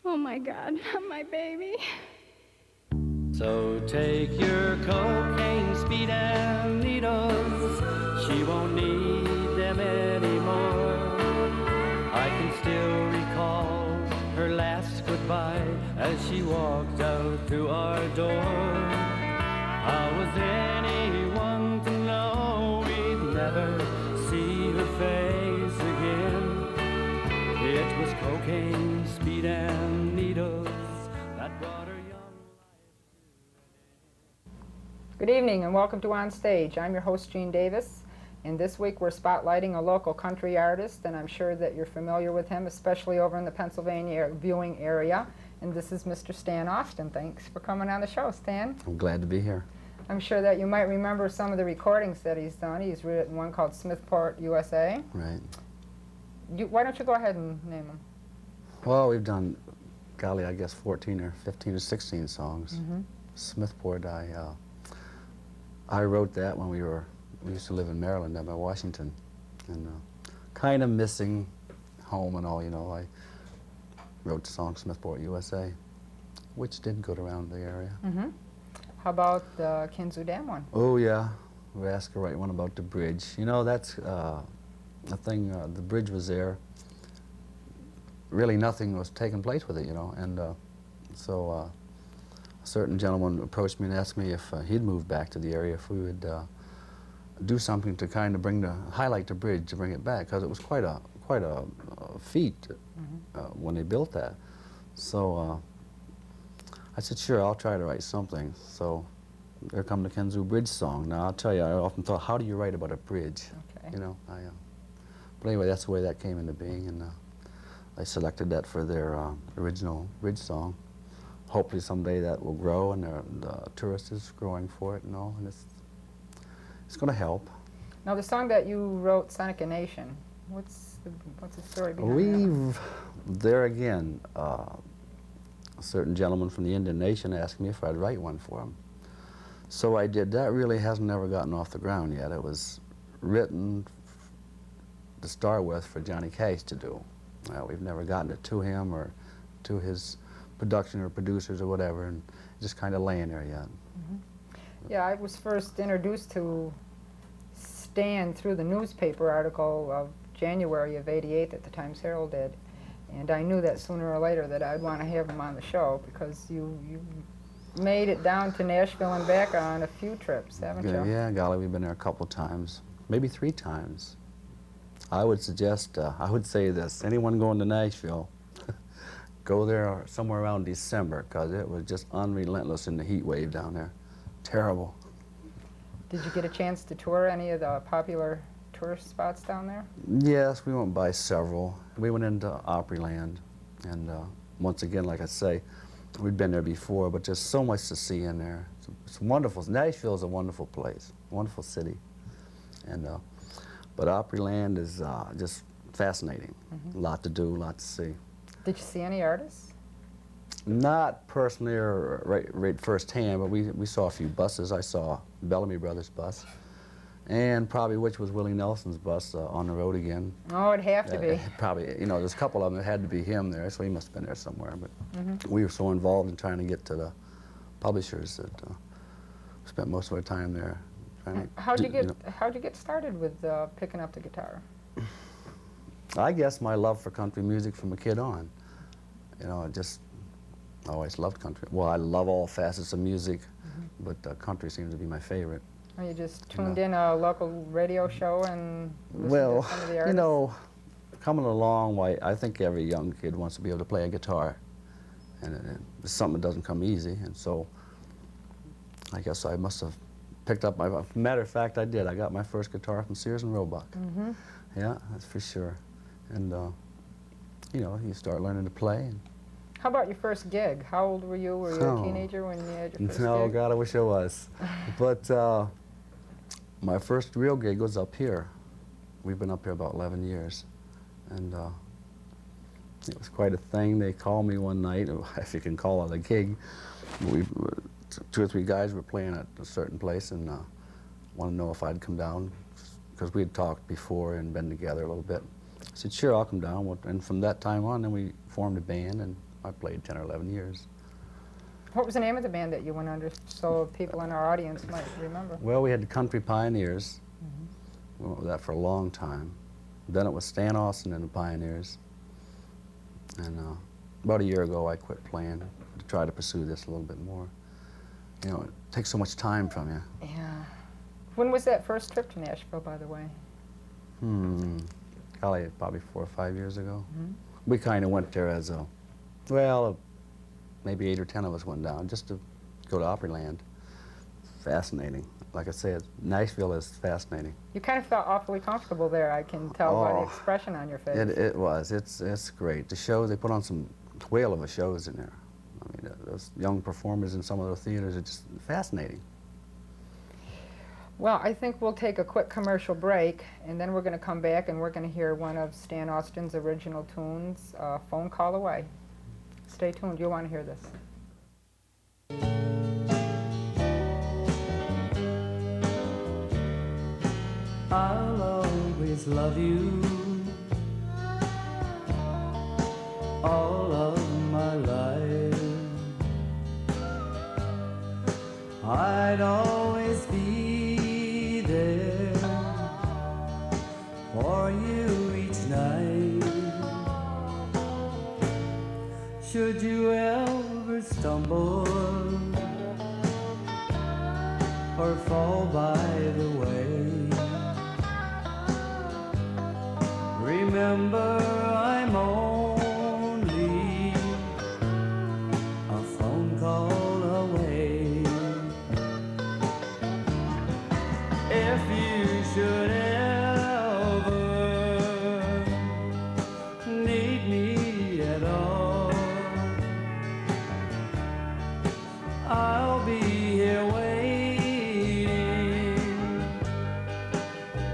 Oh my God, my baby. So take your cocaine, speed, and needles. She won't need them anymore. I can still recall her last goodbye as she walked out through our door. How was anyone to know we'd never see her face again? It was cocaine, speed, and needles that brought her young. Good evening and welcome to On Stage. I'm your host, Gene Davis, and this week we're spotlighting a local country artist, and I'm sure that you're familiar with him, especially over in the Pennsylvania viewing area. And this is Mr. Stan Austin. Thanks for coming on the show, Stan. I'm glad to be here. I'm sure that you might remember some of the recordings that he's done. He's written one called Smithport, USA. Right. Why don't you go ahead and name them? Well, we've done, golly, I guess 14 or 15 or 16 songs. Smithport, I wrote that when we used to live in Maryland, down by Washington, and kind of missing home and all, you know. I wrote the song Smithport, USA, which did good around the area. How about the Kinzu Dam one? Oh, yeah. We asked to write one about the bridge. You know, that's the thing, the bridge was there. Really nothing was taking place with it, you know, and so a certain gentleman approached me and asked me if he'd moved back to the area, if we would do something to kind of highlight the bridge, to bring it back, because it was quite a feat when they built that. So I said, sure, I'll try to write something. So there come the Kinzu Bridge song. Now, I'll tell you, I often thought, how do you write about a bridge? Okay. You know, but anyway, that's the way that came into being, and I selected that for their original bridge song. Hopefully someday that will grow, and the tourist is growing for it and all, and it's going to help. Now, the song that you wrote, Seneca Nation, what's the story behind that? There again, a certain gentleman from the Indian Nation asked me if I'd write one for him. So I did. That really hasn't ever gotten off the ground yet. It was written to start with for Johnny Cash to do. We've never gotten it to him or to his production or producers or whatever, and just kind of laying there yet. Yeah, I was first introduced to Stan through the newspaper article of January of '88 that the Times Herald did, and I knew that sooner or later that I'd want to have him on the show, because you made it down to Nashville and back on a few trips, haven't you? Yeah, golly, we've been there a couple times, maybe 3 times. I would suggest, I would say this, anyone going to Nashville, go there somewhere around December, because it was just unrelentless in the heat wave down there. Terrible. Did you get a chance to tour any of the popular tourist spots down there? Yes, we went by several. We went into Opryland, and once again, like I say, we'd been there before, but just so much to see in there. It's wonderful. Nashville is a wonderful place, wonderful city, and but Opryland is just fascinating. A lot to do, a lot to see. Did you see any artists? Not personally or right firsthand, but we saw a few buses. I saw Bellamy Brothers' bus, and probably which was Willie Nelson's bus on the road again. Oh, it'd have to be. Probably, you know, there's a couple of them that had to be him there, so he must have been there somewhere. But we were so involved in trying to get to the publishers that we spent most of our time there. How'd you get started with picking up the guitar? I guess my love for country music from a kid on. You know, I always loved country. Well, I love all facets of music, but country seems to be my favorite. Or you just tuned in a local radio show and listened to some of the artists? You know, coming along, I think every young kid wants to be able to play a guitar, and it's something that doesn't come easy, and so I guess I must have picked up matter of fact, I did. I got my first guitar from Sears and Roebuck. Yeah, that's for sure. And you know, you start learning to play. And how about your first gig? How old were you? Were you a teenager when you had your first gig? No, God, I wish I was. But my first real gig was up here. We've been up here about 11 years, and it was quite a thing. They called me one night, if you can call it a gig. 2 or 3 guys were playing at a certain place and wanted to know if I'd come down, because we had talked before and been together a little bit. I said, sure, I'll come down. And from that time on, then we formed a band, and I played 10 or 11 years. What was the name of the band that you went under, so people in our audience might remember? Well, we had the Country Pioneers. We went with that for a long time. Then it was Stan Austin and the Pioneers. And about a year ago, I quit playing to try to pursue this a little bit more. You know, it takes so much time from you. Yeah. When was that first trip to Nashville, by the way? Golly, probably 4 or 5 years ago. We kind of went there as a, well, maybe 8 or 10 of us went down just to go to Opryland. Fascinating. Like I said, Nashville is fascinating. You kind of felt awfully comfortable there, I can tell by the expression on your face. It was. It's great. The shows, they put on some whale of a shows in there. I mean, those young performers in some of those theaters are just fascinating. Well, I think we'll take a quick commercial break, and then we're going to come back and we're going to hear one of Stan Austin's original tunes, Phone Call Away. Stay tuned. You'll want to hear this. I'll always love you all of my life. I'd always be there for you each night. Should you ever stumble or fall by the way, remember I'm only a phone call away. If you should ever need me at all, I'll be here waiting,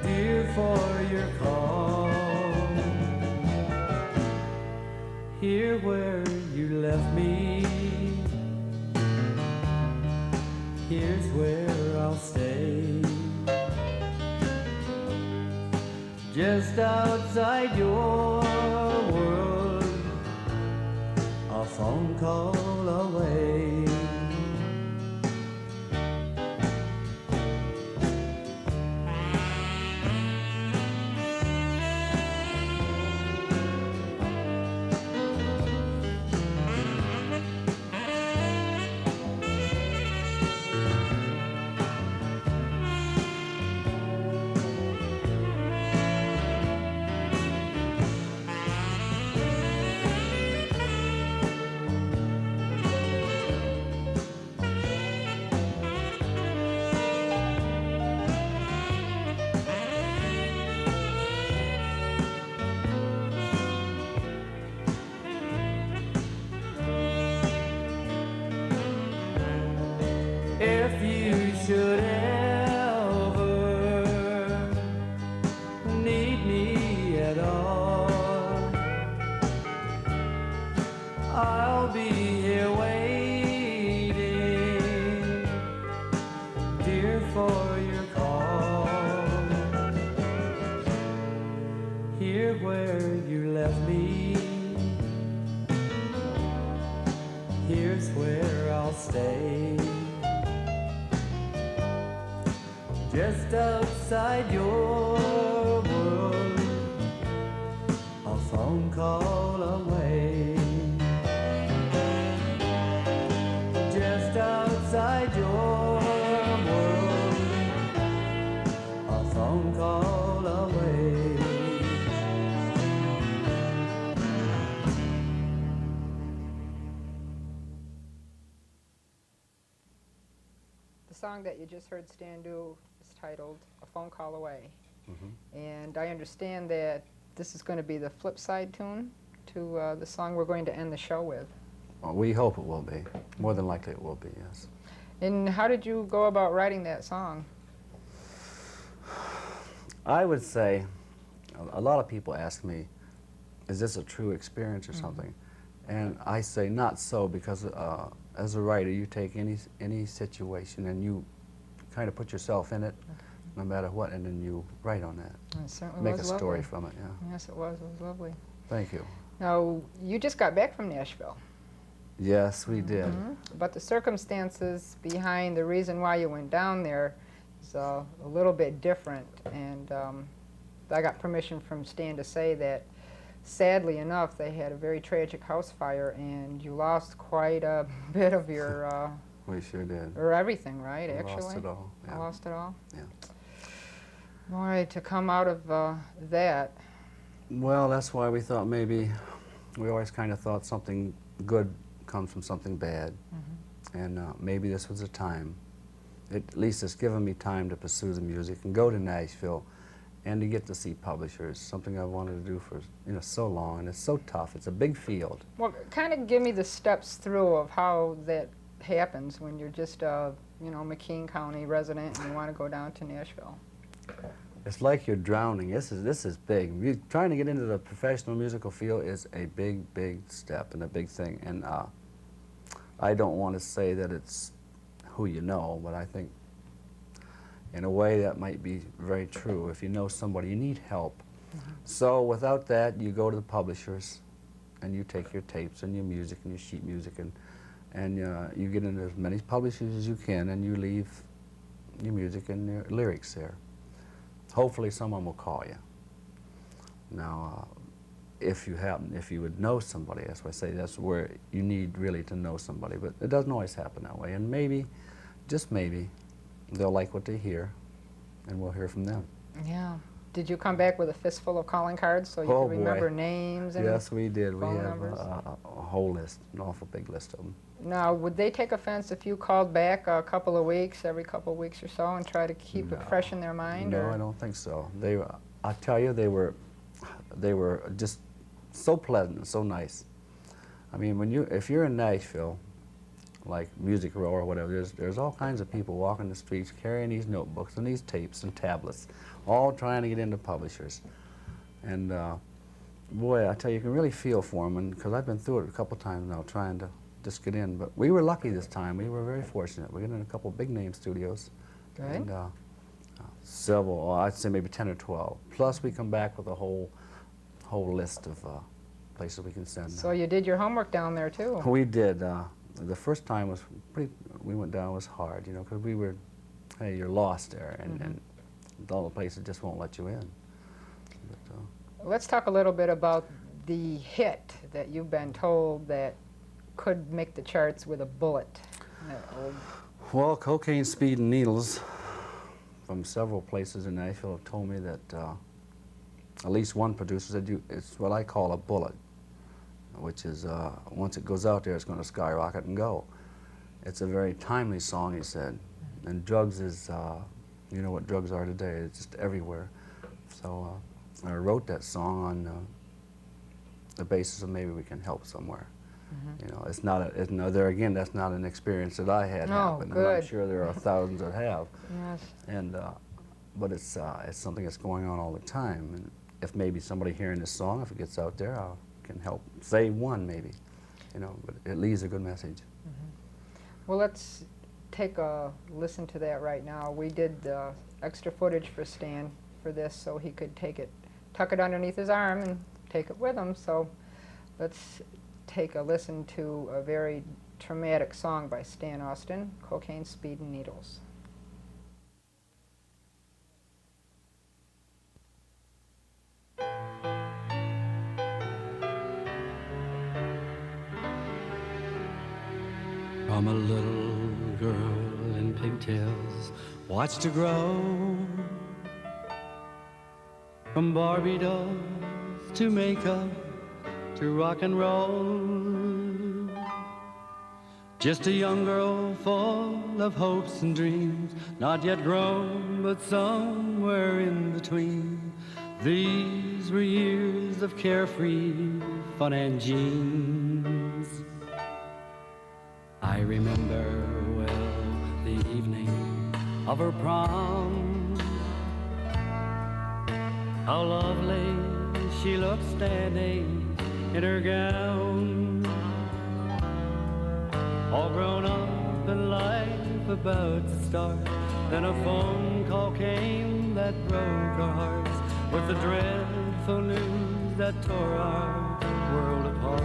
dear, for your call. Here where you left me, here's where I'll stay, just outside your world, a phone call away. If you should ever need me at all, I'll be here waiting, dear, for your call. Here where you left me, here's where I'll stay, just outside your world, a phone call away, just outside your world, a phone call away. The song that you just heard Stan do is titled A Phone Call Away. And I understand that this is going to be the flip side tune to the song we're going to end the show with. Well, we hope it will be. More than likely it will be, yes. And how did you go about writing that song? I would say, a lot of people ask me, is this a true experience or something? And I say not so, because as a writer, you take any situation and you kind of put yourself in it, no matter what, and then you write on that. It certainly Make was a story lovely. from it, yeah. Yes, it was. It was lovely. Thank you. Now, you just got back from Nashville. Yes, we did. But the circumstances behind the reason why you went down there is a little bit different. And I got permission from Stan to say that, sadly enough, they had a very tragic house fire, and you lost quite a bit of your, We sure did. or everything, right, We actually? lost it all. You Yeah. lost it all? Yeah. Boy, to come out of that, Well, that's why we thought maybe, we always kind of thought something good comes from something bad. And maybe this was a time. At least it's given me time to pursue the music and go to Nashville and to get to see publishers, something I wanted to do for so long, and it's so tough. It's a big field. well, kind of give me the steps through of how that happens when you're just a, McKean County resident and you want to go down to Nashville. It's like you're drowning. This is big. Trying to get into the professional musical field is a big, big step and a big thing. And I don't want to say that it's who you know, but I think in a way that might be very true. If you know somebody, you need help. So without that, you go to the publishers and you take your tapes and your music and your sheet music and you get into as many publishers as you can, and you leave your music and your lyrics there. Hopefully someone will call you. Now, if you would know somebody, that's why I say that's where you need really to know somebody, but it doesn't always happen that way. And maybe, just maybe, they'll like what they hear, and we'll hear from them. Yeah. Did you come back with a fistful of calling cards so you Oh, could remember boy. names? And Yes, we did. We phone have numbers? a whole list, an awful big list of them. Now, would they take offense if you called back a couple of weeks, every couple of weeks or so, and try to keep it fresh in their mind? No, or? I don't think so. I tell you, they were just so pleasant and so nice. I mean, if you're in Nashville, like Music Row or whatever, there's all kinds of people walking the streets carrying these notebooks and these tapes and tablets, all trying to get into publishers. And boy, I tell you, you can really feel for them, because I've been through it a couple times now, trying to just get in. But we were lucky this time. We were very fortunate. We got in a couple big name studios. Good. And several, I'd say maybe 10 or 12. Plus, we come back with a whole list of places we can send. So you did your homework down there, too? We did. The first time was we went down was hard, because we were, hey, you're lost there, and all the places just won't let you in. But, Let's talk a little bit about the hit that you've been told that could make the charts with a bullet. That old- well, Cocaine, Speed, and Needles from several places in Nashville have told me that at least one producer said it's what I call a bullet, which is once it goes out there, it's going to skyrocket and go. It's a very timely song, he said. And drugs is, you know what drugs are today, it's just everywhere. So I wrote that song on the basis of maybe we can help somewhere. It's not, there again, that's not an experience that I had happen. And I'm good. sure there are thousands that have. Yes. And, but it's something that's going on all the time. And if maybe somebody hearing this song, if it gets out there, I can help save one maybe, but it leaves a good message. Well, let's take a listen to that right now. We did extra footage for Stan for this so he could tuck it underneath his arm and take it with him. So let's take a listen to a very traumatic song by Stan Austin, Cocaine, Speed, and Needles. From a little girl in pigtails, watched her grow. From Barbie dolls to makeup to rock and roll. Just a young girl full of hopes and dreams, not yet grown, but somewhere in between. These were years of carefree fun and jeans. I remember well the evening of her prom. How lovely she looked standing in her gown, all grown up and life about to start. Then a phone call came that broke our hearts with the dreadful news that tore our world apart.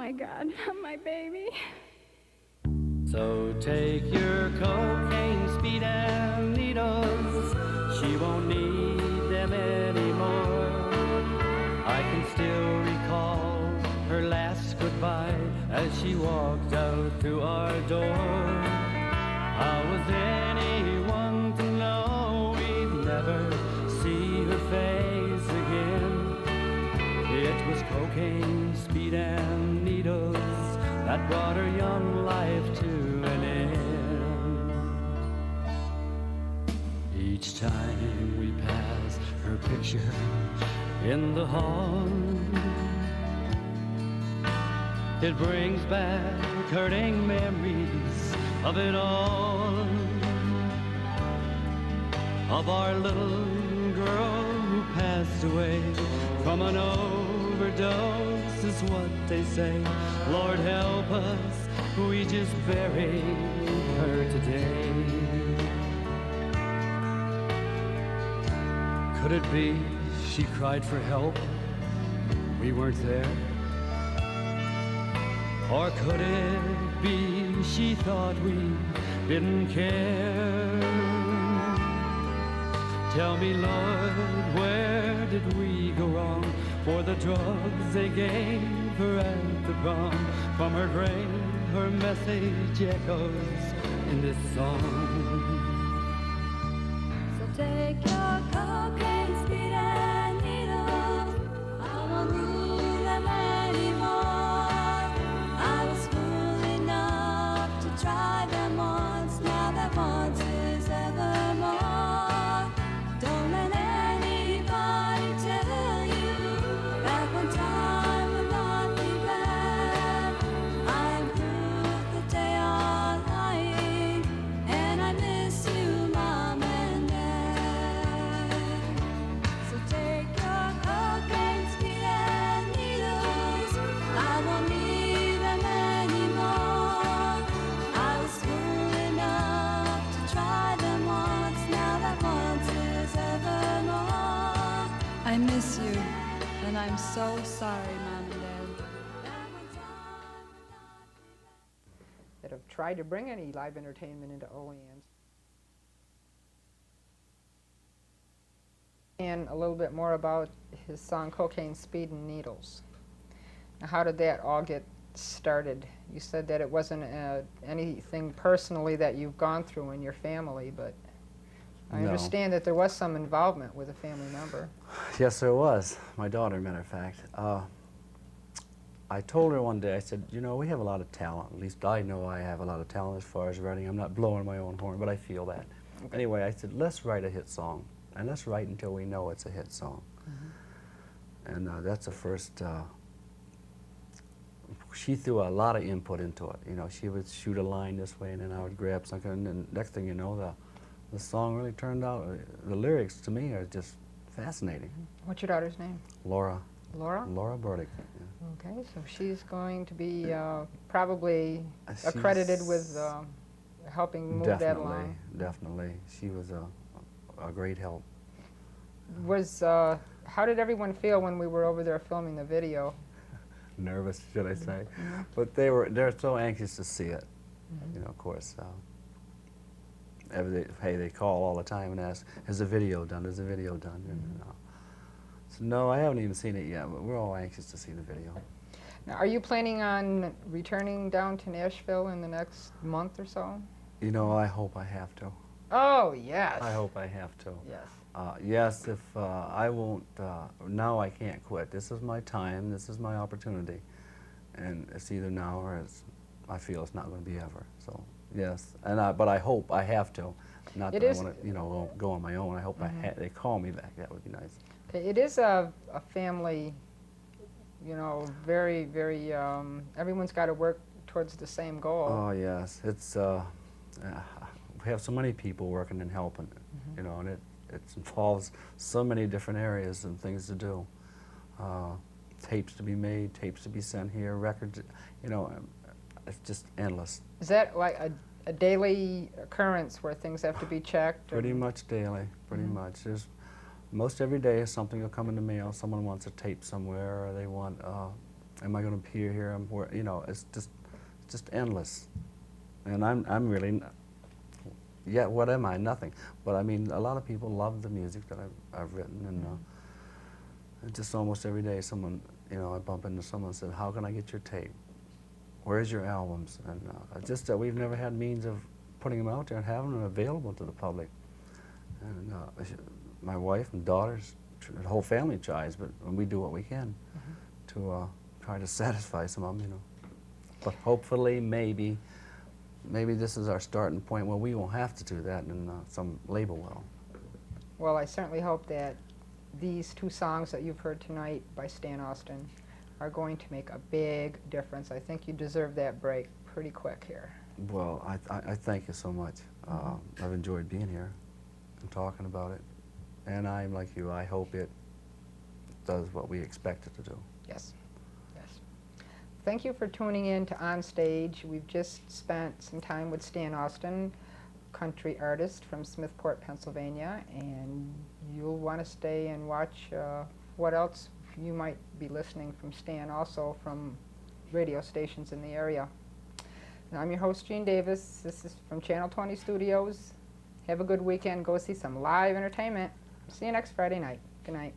my God, not my baby. So take your cocaine, speed, and needles. She won't need them anymore. I can still recall her last goodbye as she walked out through our door. How was anyone to know we'd never see her face again? It was cocaine, speed, and needles that brought her young life to an end. Each time we pass her picture in the hall, it brings back hurting memories of it all. Of our little girl who passed away from an overdose is what they say. Lord help us, we just buried her today. Could it be she cried for help? We weren't there. Or could it be she thought we didn't care? Tell me, Lord, where did we go wrong? For the drugs they gave her at the prom. From her grave, her message echoes in this song. So take your cocaine, speed, and needles. I won't need them anymore. I was fool enough to try them once. Now that once is evermore. Don't let anybody tell you that one time will not be bad. I improved that they are lying, and I miss you, Mom and Dad. So take your cocaine, speed, and needles. I won't need them anymore. I was fool enough to try them once. Now that once is evermore. I miss you, and I'm so sorry, Mom and Dad. That have tried to bring any live entertainment into Olean. And a little bit more about his song Cocaine, Speed, and Needles. Now, how did that all get started? You said that it wasn't anything personally that you've gone through in your family, but I No. understand that there was some involvement with a family member. Yes, there was. My daughter, matter of fact. I told her one day, I said, you know, we have a lot of talent. At least I know I have a lot of talent as far as writing. I'm not blowing my own horn, but I feel that. Okay. Anyway, I said, let's write a hit song. And let's write until we know it's a hit song. And that's the first, she threw a lot of input into it. You know, she would shoot a line this way, and then I would grab something, and then next thing you know, the song really turned out, the lyrics to me are just fascinating. What's your daughter's name? Laura Laura? Burdick. Okay, so she's going to be probably She's- accredited with helping move that along. Definitely. She was a great help. How did everyone feel when we were over there filming the video? Nervous, should I say? But they're so anxious to see it. You know, of course. They call all the time and ask, "Is the video done? Is the video done?" And, so no, I haven't even seen it yet. But we're all anxious to see the video. Now, are you planning on returning down to Nashville in the next month or so? You know, I hope I have to. Oh, yes. I hope I have to. Yes. Yes, if I won't, now I can't quit. This is my time, this is my opportunity. And it's either now or I feel it's not going to be ever. So, yes. But I hope I have to. Not It that is- I want to, go on my own. I hope they call me back. That would be nice. Okay, it is a family, very, very, everyone's got to work towards the same goal. Oh, yes. It's, we have so many people working and helping, and it involves so many different areas and things to do. Tapes to be made, tapes to be sent here, records, it's just endless. Is that like a daily occurrence where things have to be checked? Pretty much daily, pretty much. There's most every day something will come in the mail. Someone wants a tape somewhere, or they want Am I going to appear here? You know, it's just endless. And I'm really, yeah, what am I? Nothing. But I mean, a lot of people love the music that I've written, and just almost every day someone, you know, I bump into someone and said, how can I get your tape? Where's your albums? And just that we've never had means of putting them out there and having them available to the public. And my wife and daughters, the whole family tries, but we do what we can to try to satisfy some of them, you know. But hopefully, maybe this is our starting point where we won't have to do that, and some label will. Well, I certainly hope that these two songs that you've heard tonight by Stan Austin are going to make a big difference. I think you deserve that break pretty quick here. Well, I thank you so much. I've enjoyed being here and talking about it. And I'm like you, I hope it does what we expect it to do. Yes, yes. Thank you for tuning in to On Stage. We've just spent some time with Stan Austin, country artist from Smithport, Pennsylvania, and you'll want to stay and watch what else you might be listening from Stan, also from radio stations in the area. And I'm your host, Jean Davis. This is from Channel 20 Studios. Have a good weekend. Go see some live entertainment. See you next Friday night. Good night.